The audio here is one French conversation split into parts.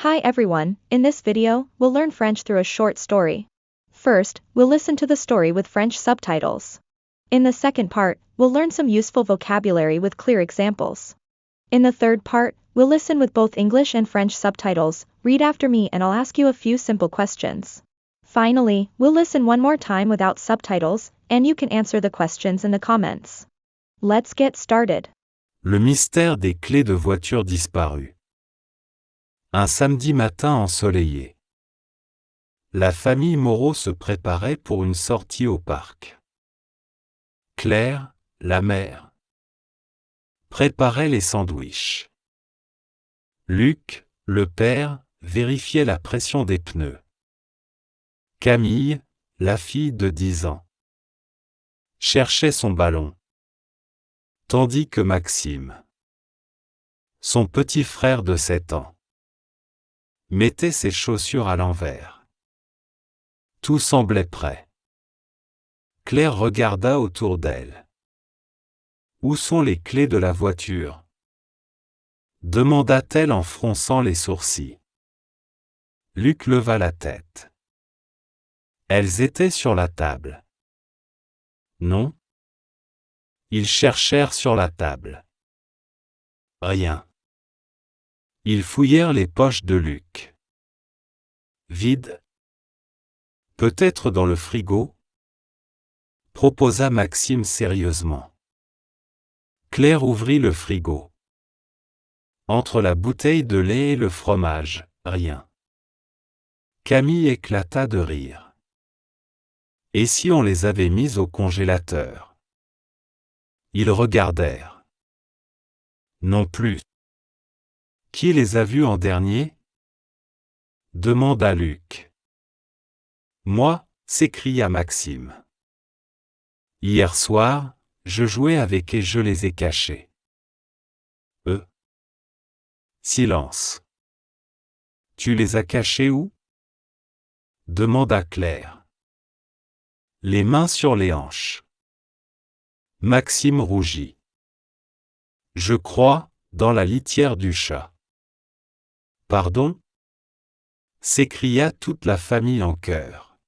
Hi everyone, in this video, we'll learn French through a short story. First, we'll listen to the story with French subtitles. In the second part, we'll learn some useful vocabulary with clear examples. In the third part, we'll listen with both English and French subtitles, read after me and I'll ask you a few simple questions. Finally, we'll listen one more time without subtitles, and you can answer the questions in the comments. Let's get started. Le mystère des clés de voiture disparues. Un samedi matin ensoleillé. La famille Moreau se préparait pour une sortie au parc. Claire, la mère, préparait les sandwichs. Luc, le père, vérifiait la pression des pneus. Camille, la fille de 10 ans, cherchait son ballon. Tandis que Maxime, son petit frère de 7 ans, mettait ses chaussures à l'envers. Tout semblait prêt. Claire regarda autour d'elle. « Où sont les clés de la voiture ?» demanda-t-elle en fronçant les sourcils. Luc leva la tête. Elles étaient sur la table. Non. Ils cherchèrent sur la table. Rien. Ils fouillèrent les poches de Luc. Vide. Peut-être dans le frigo ? Proposa Maxime sérieusement. Claire ouvrit le frigo. Entre la bouteille de lait et le fromage, rien. Camille éclata de rire. Et si on les avait mises au congélateur ? Ils regardèrent. Non plus. Qui les a vus en dernier ? demanda Luc. Moi, s'écria Maxime. Hier soir, je jouais avec et je les ai cachés. Silence. Tu les as cachés où ? demanda Claire. Les mains sur les hanches. Maxime rougit. Je crois, dans la litière du chat. Pardon ? s'écria toute la famille en chœur.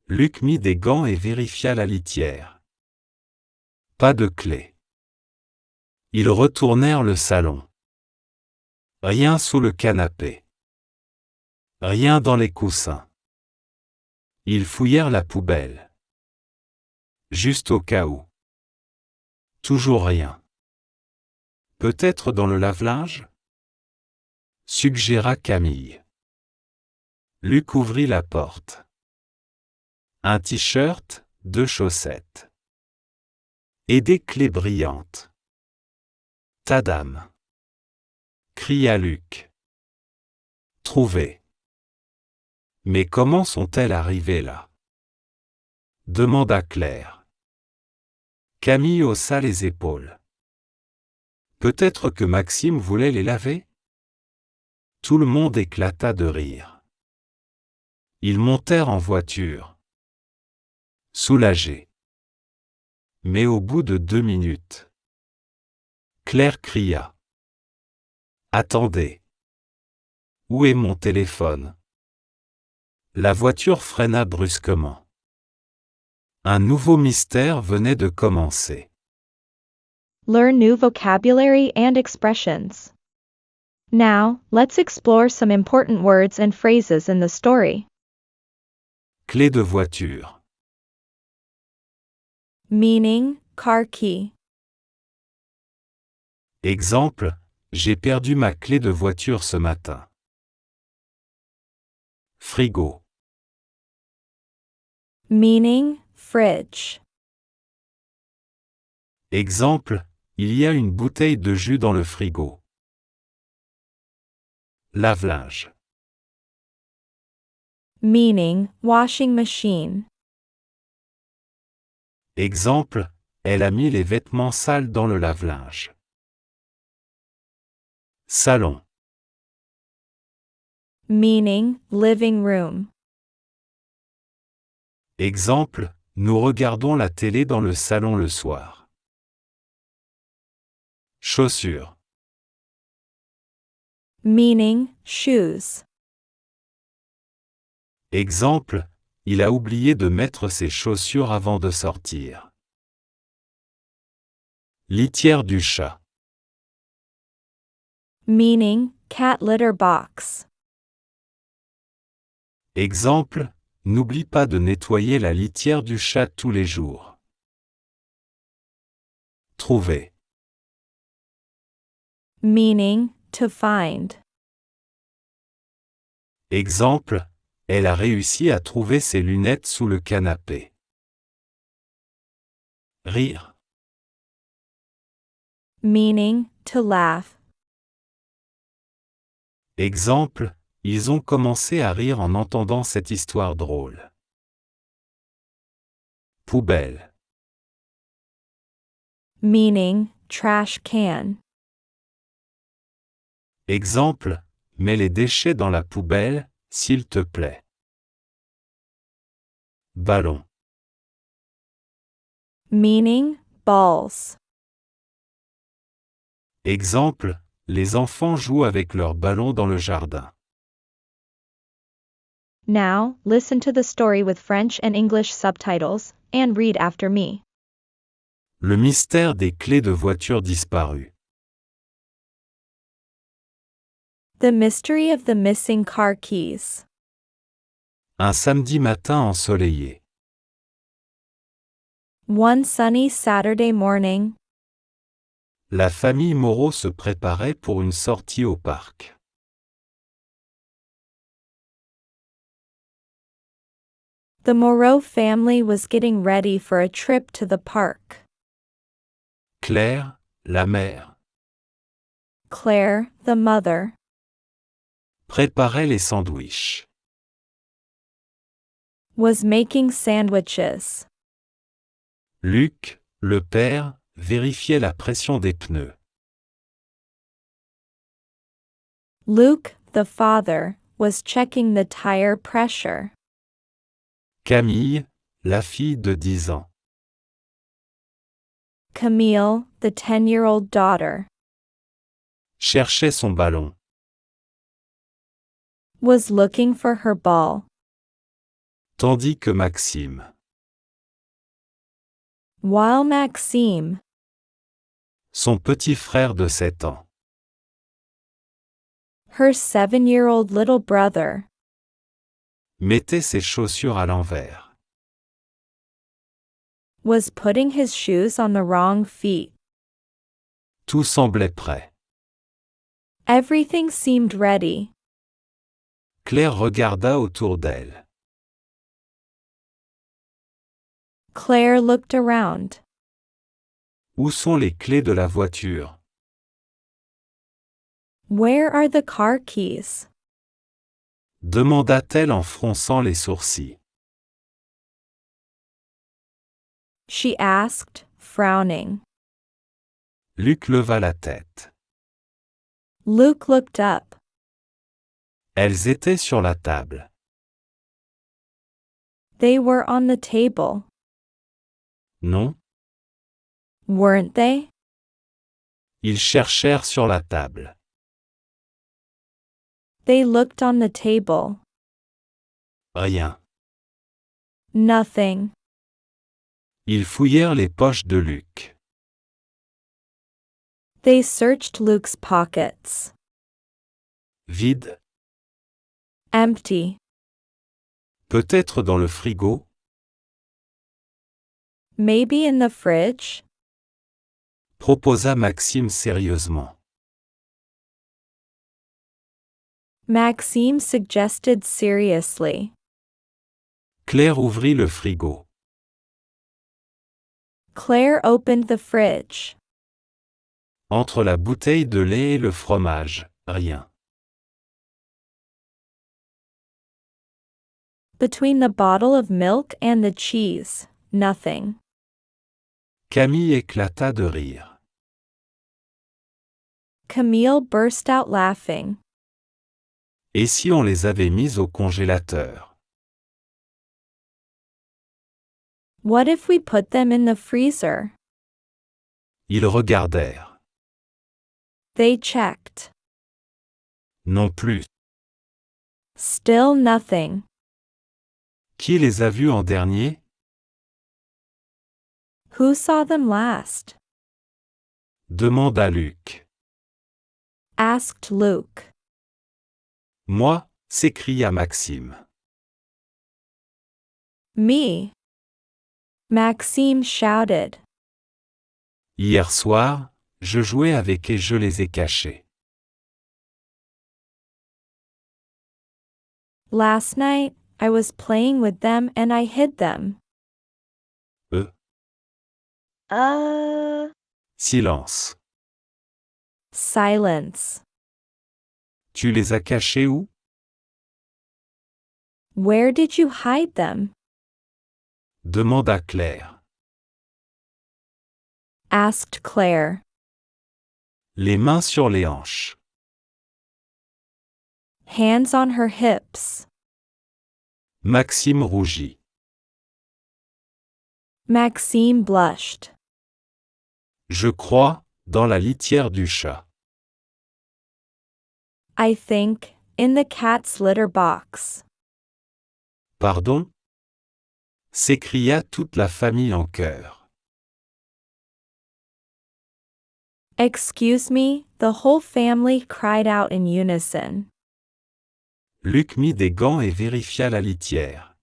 Luc mit des gants et vérifia la litière. Pas de clé. Ils retournèrent le salon. Rien sous le canapé. Rien dans les coussins. Ils fouillèrent la poubelle. Juste au cas où. Toujours rien. Peut-être dans le lave-linge ? suggéra Camille. Luc ouvrit la porte. Un t-shirt, 2 chaussettes. Et des clés brillantes. Tadam ! cria Luc. Trouvées. Mais comment sont-elles arrivées là ? demanda Claire. Camille haussa les épaules. Peut-être que Maxime voulait les laver ? Tout le monde éclata de rire. Ils montèrent en voiture. Soulagés. Mais au bout de 2 minutes, Claire cria. Attendez. Où est mon téléphone ? La voiture freina brusquement. Un nouveau mystère venait de commencer. Learn new vocabulary and expressions. Now, let's explore some important words and phrases in the story. Clé de voiture. Meaning, car key. Exemple, j'ai perdu ma clé de voiture ce matin. Frigo. Meaning, fridge. Exemple, il y a une bouteille de jus dans le frigo. Lave-linge. Meaning, washing machine. Exemple, elle a mis les vêtements sales dans le lave-linge. Salon. Meaning, living room. Exemple, nous regardons la télé dans le salon le soir. Chaussures. meaning shoes. Exemple, il a oublié de mettre ses chaussures avant de sortir. Litière du chat. Meaning cat litter box. Exemple, n'oublie pas de nettoyer la litière du chat tous les jours. Trouver. Meaning to find. Exemple, elle a réussi à trouver ses lunettes sous le canapé. Rire. Meaning to laugh. Exemple, ils ont commencé à rire en entendant cette histoire drôle. Poubelle. Meaning trash can. Exemple, mets les déchets dans la poubelle, s'il te plaît. Ballon. Meaning balls. Exemple, les enfants jouent avec leurs ballons dans le jardin. Now, listen to the story with French and English subtitles, and read after me. Le mystère des clés de voiture disparues. The mystery of the missing car keys. Un samedi matin ensoleillé. One sunny Saturday morning, La famille Moreau se préparait pour une sortie au parc. the Moreau family was getting ready for a trip to the park. Claire, la mère, Claire, the mother, préparait les sandwichs. was making sandwiches. Luc, le père, vérifiait la pression des pneus. Luke, the father, was checking the tire pressure. Camille, la fille de 10 ans. Camille, the 10-year-old daughter, Cherchait son ballon. was looking for her ball. Tandis que Maxime, While Maxime, son petit frère de 7 ans, her 7-year-old little brother, mettait ses chaussures à l'envers. was putting his shoes on the wrong feet. Tout semblait prêt. Everything seemed ready. Claire regarda autour d'elle. Claire looked around. Où sont les clés de la voiture? Where are the car keys? Demanda-t-elle en fronçant les sourcils. She asked, frowning. Luc leva la tête. Luke looked up. Elles étaient sur la table. They were on the table. Non? Weren't they? Ils cherchèrent sur la table. They looked on the table. Rien. Nothing. Ils fouillèrent les poches de Luc. They searched Luke's pockets. Vide? Empty. Peut-être dans le frigo? Maybe in the fridge? Proposa Maxime sérieusement. Maxime suggested seriously. Claire ouvrit le frigo. Claire opened the fridge. Entre la bouteille de lait et le fromage, rien. Between the bottle of milk and the cheese, nothing. Camille éclata de rire. Camille burst out laughing. Et si on les avait mises au congélateur? What if we put them in the freezer? Ils regardèrent. They checked. Non plus. Still nothing. Qui les a vus en dernier? Who saw them last? Demanda Luc. Asked Luke. Moi, s'écria Maxime. Me. Maxime shouted. Hier soir, je jouais avec et je les ai cachés. Last night, I was playing with them and I hid them. Eux. Silence. Silence. Tu les as cachés où? Where did you hide them? Demanda Claire. Asked Claire. Les mains sur les hanches. Hands on her hips. Maxime rougit. Maxime blushed. Je crois, dans la litière du chat. I think, in the cat's litter box. Pardon? S'écria toute la famille en chœur. Excuse me, the whole family cried out in unison. Luc mit des gants et vérifia la litière.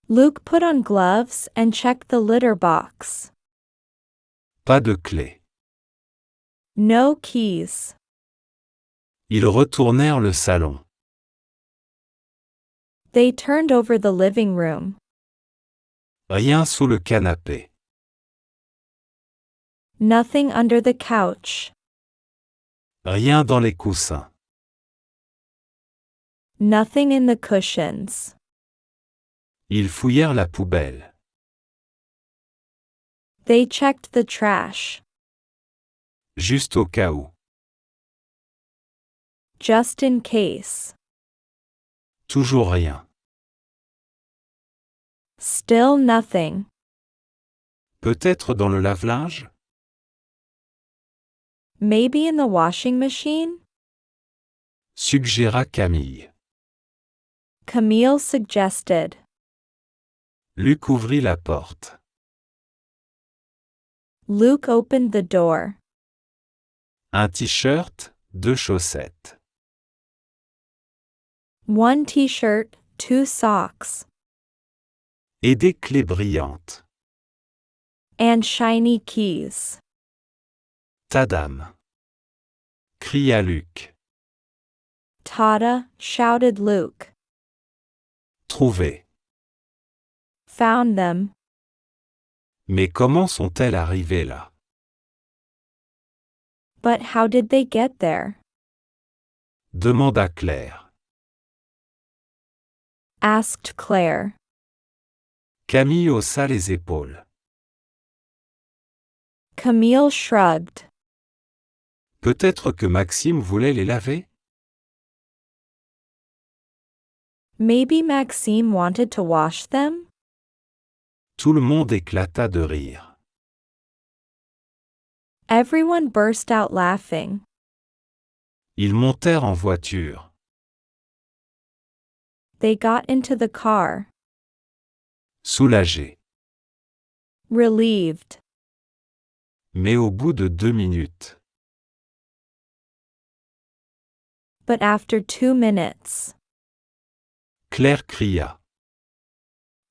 Luke put on gloves and checked the litter box. Pas de clé. No keys. Ils retournèrent le salon. They turned over the living room. Rien sous le canapé. Nothing under the couch. Rien dans les coussins. Nothing in the cushions. Ils fouillèrent la poubelle. They checked the trash. Juste au cas où. Just in case. Toujours rien. Still nothing. Peut-être dans le lave-linge? Maybe in the washing machine? Suggéra Camille. Camille suggested. Luc ouvrit la porte. Luke opened the door. Un t-shirt, 2 chaussettes. One t-shirt, 2 socks. Et des clés brillantes. And shiny keys. Tadam! Cria Luc. Tada, shouted Luke. Trouvé. Found them. Mais comment sont-elles arrivées là? But how did they get there? Demanda Claire. Asked Claire. Camille haussa les épaules. Camille shrugged. Peut-être que Maxime voulait les laver? Maybe Maxime wanted to wash them? Tout le monde éclata de rire. Everyone burst out laughing. Ils montèrent en voiture. They got into the car. Soulagés. Relieved. Mais au bout de 2 minutes. But after 2 minutes. Claire cria.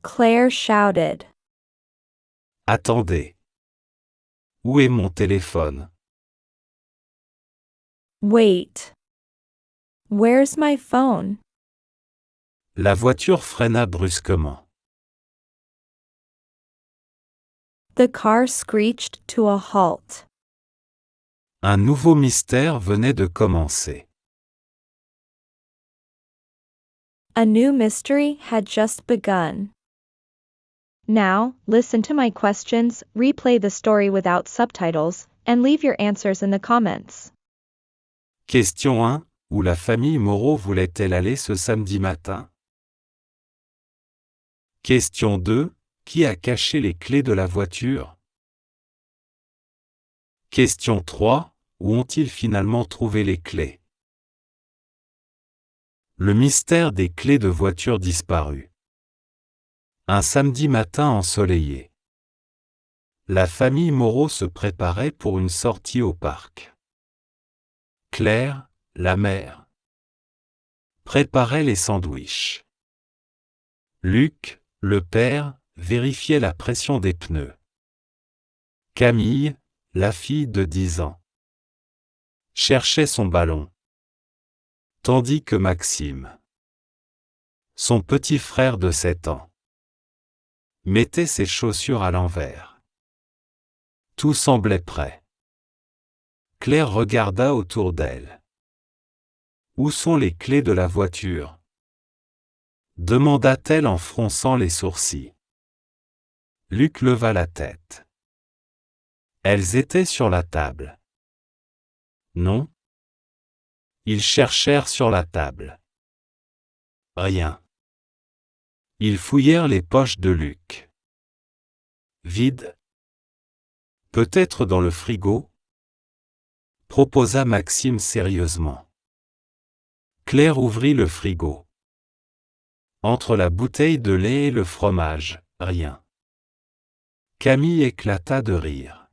Claire shouted. Attendez. Où est mon téléphone? Wait. Where's my phone? La voiture freina brusquement. The car screeched to a halt. Un nouveau mystère venait de commencer. A new mystery had just begun. Now, listen to my questions, replay the story without subtitles, and leave your answers in the comments. Question 1. Où la famille Moreau voulait-elle aller ce samedi matin? Question 2. Qui a caché les clés de la voiture? Question 3. Où ont-ils finalement trouvé les clés? Le mystère des clés de voiture disparues. Un samedi matin ensoleillé. La famille Moreau se préparait pour une sortie au parc. Claire, la mère, préparait les sandwichs. Luc, le père, vérifiait la pression des pneus. Camille, la fille de 10 ans, cherchait son ballon. Tandis que Maxime, son petit frère de 7 ans, mettait ses chaussures à l'envers. Tout semblait prêt. Claire regarda autour d'elle. Où sont les clés de la voiture? Demanda-t-elle en fronçant les sourcils. Luc leva la tête. Elles étaient sur la table. Non. Ils cherchèrent sur la table. Rien. Ils fouillèrent les poches de Luc. Vide. Peut-être dans le frigo? Proposa Maxime sérieusement. Claire ouvrit le frigo. Entre la bouteille de lait et le fromage, rien. Camille éclata de rire.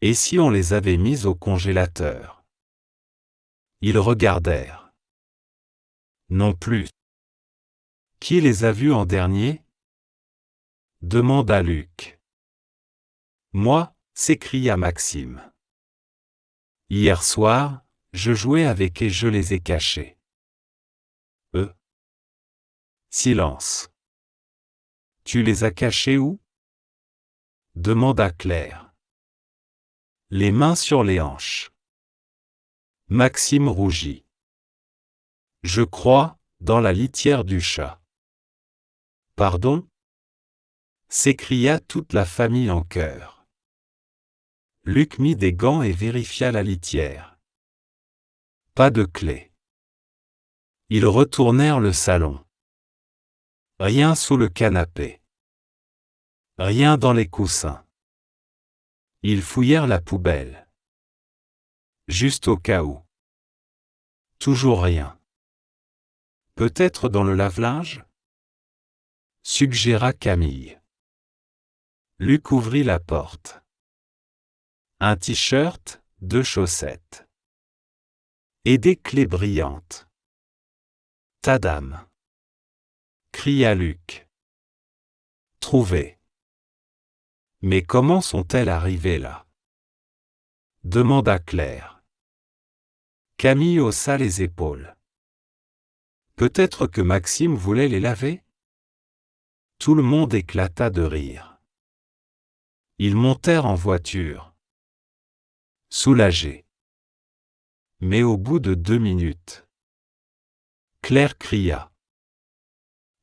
Et si on les avait mises au congélateur? Ils regardèrent. Non plus. Qui les a vus en dernier? Demanda Luc. Moi, s'écria Maxime. Hier soir, je jouais avec et je les ai cachés. Silence. Tu les as cachés où? Demanda Claire. Les mains sur les hanches. Maxime rougit. Je crois, dans la litière du chat. Pardon? S'écria toute la famille en chœur. Luc mit des gants et vérifia la litière. Pas de clé. Ils retournèrent le salon. Rien sous le canapé. Rien dans les coussins. Ils fouillèrent la poubelle. Juste au cas où. Toujours rien. Peut-être dans le lave-linge? Suggéra Camille. Luc ouvrit la porte. Un t-shirt, 2 chaussettes. Et des clés brillantes. Tadam! Cria Luc. Trouvées. Mais comment sont-elles arrivées là? Demanda Claire. Camille haussa les épaules. Peut-être que Maxime voulait les laver? Tout le monde éclata de rire. Ils montèrent en voiture. Soulagés. Mais au bout de 2 minutes, Claire cria.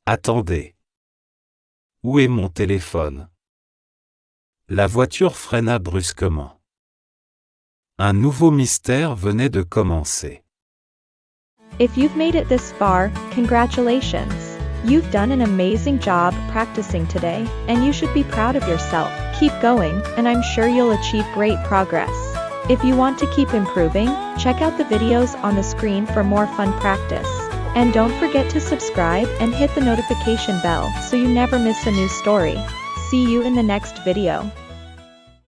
Attendez. Où est mon téléphone? La voiture freina brusquement. Un nouveau mystère venait de commencer. If you've made it this far, congratulations. You've done an amazing job practicing today, and you should be proud of yourself. Keep going, and I'm sure you'll achieve great progress. If you want to keep improving, check out the videos on the screen for more fun practice. And don't forget to subscribe and hit the notification bell so you never miss a new story. See you in the next video.